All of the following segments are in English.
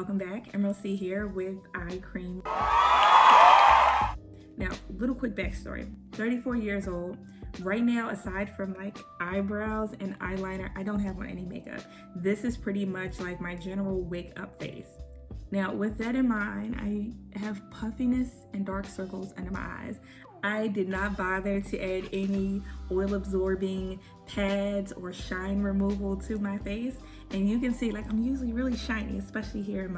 welcome back. Emerald C here with eye cream. Now, little quick backstory. 34 years old. Right now, aside from like eyebrows and eyeliner, I don't have on any makeup. This is pretty much like my general wake up face. Now, with that in mind, I have puffiness and dark circles under my eyes. I did not bother to add any oil absorbing pads or shine removal to my face. And you can see, like, I'm usually really shiny, especially here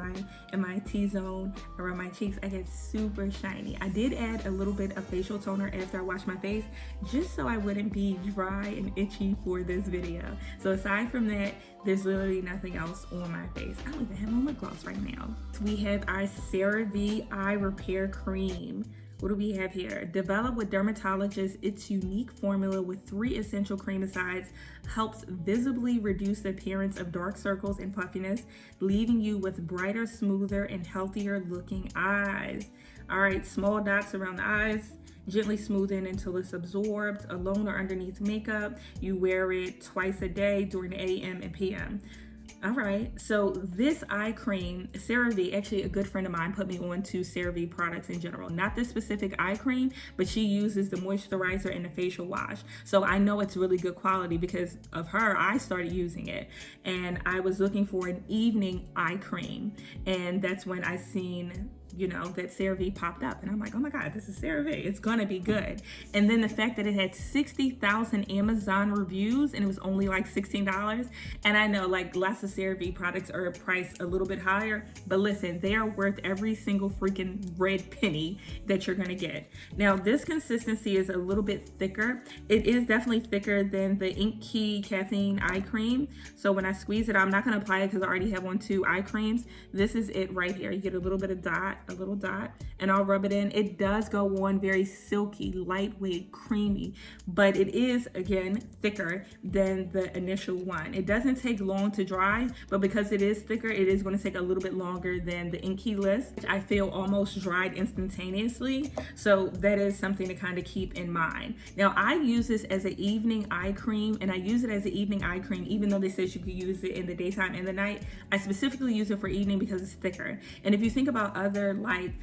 in my T-zone around my cheeks. I get super shiny. I did add a little bit of facial toner after I washed my face, just so I wouldn't be dry and itchy for this video. So aside from that, there's literally nothing else on my face. I don't even have my lip gloss right now. So we have our CeraVe Eye Repair Cream. What do we have here? Developed with dermatologists, its unique formula with 3 essential creamicides helps visibly reduce the appearance of dark circles and puffiness, leaving you with brighter, smoother, and healthier looking eyes. All right, small dots around the eyes, gently smoothing until it's absorbed, alone or underneath makeup. You wear it twice a day during the AM and PM. All right, so this eye cream, CeraVe, actually a good friend of mine put me on to CeraVe products in general. Not this specific eye cream, but she uses the moisturizer and the facial wash. So I know it's really good quality because of her. I started using it and I was looking for an evening eye cream. And that's when I seen, you know, that CeraVe popped up and I'm like, oh my God, this is CeraVe, it's gonna be good. And then the fact that it had 60,000 Amazon reviews and it was only like $16. And I know like lots of CeraVe products are priced a little bit higher, but listen, they are worth every single freaking red penny that you're gonna get. Now this consistency is a little bit thicker. It is definitely thicker than the Ink Key Caffeine Eye Cream. So when I squeeze it out, I'm not gonna apply it because I already have on 2 eye creams. This is it right here. You get a little bit of a little dot, and I'll rub it in. It does go on very silky, lightweight, creamy, but it is, again, thicker than the initial one. It doesn't take long to dry, but because it is thicker, it is going to take a little bit longer than the Ink Key List, which I feel almost dried instantaneously. So that is something to kind of keep in mind. Now, I use this as an evening eye cream, and I use it as an evening eye cream, even though they said you could use it in the daytime and the night. I specifically use it for evening because it's thicker. And if you think about other like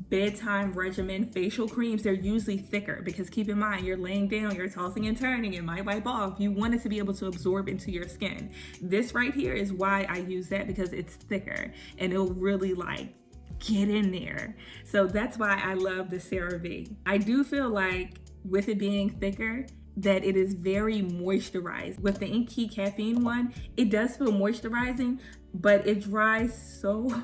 bedtime regimen facial creams, they're usually thicker because keep in mind, you're laying down, you're tossing and turning, it might wipe off. You want it to be able to absorb into your skin. This right here is why I use that, because it's thicker and it'll really like get in there. So that's why I love the CeraVe. I do feel like with it being thicker, that it is very moisturized. With the Ink Key Caffeine one, it does feel moisturizing, but it dries so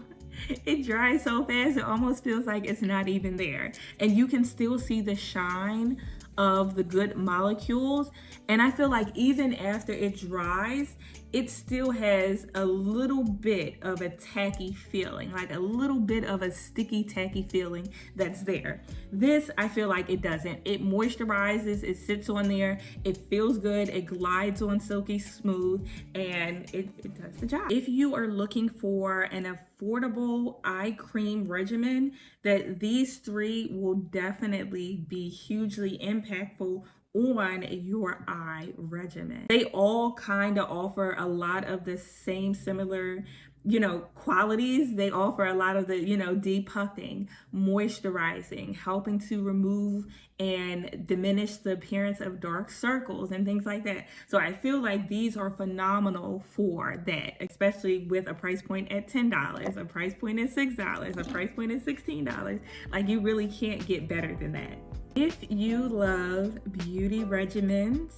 fast, it almost feels like it's not even there. And you can still see the shine of the good molecules. And I feel like even after it dries, it still has a little bit of a tacky feeling, like a little bit of a sticky, tacky feeling that's there. This, I feel like it doesn't. It moisturizes, it sits on there, it feels good, it glides on silky smooth, and it does the job. If you are looking for an affordable eye cream regimen, that these 3 will definitely be hugely impactful on your eye regimen. They all kind of offer a lot of the same similar, you know, qualities. They offer a lot of the, you know, depuffing, moisturizing, helping to remove and diminish the appearance of dark circles and things like that. So I feel like these are phenomenal for that, especially with a price point at $10, a price point at $6, a price point at $16. Like, you really can't get better than that. If you love beauty regimens,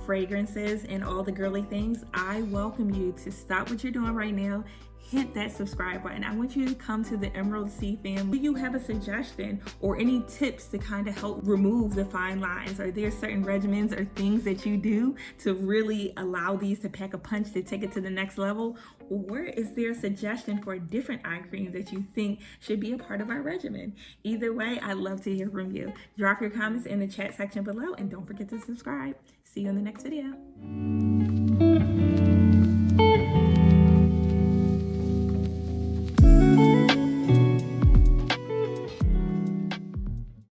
fragrances, and all the girly things, I welcome you to stop what you're doing right now, hit that subscribe button. I want you to come to the Emerald C family. Do you have a suggestion or any tips to kind of help remove the fine lines? Are there certain regimens or things that you do to really allow these to pack a punch to take it to the next level? Or is there a suggestion for a different eye cream that you think should be a part of our regimen? Either way, I'd love to hear from you. Drop your comments in the chat section below and don't forget to subscribe. See you in the next video.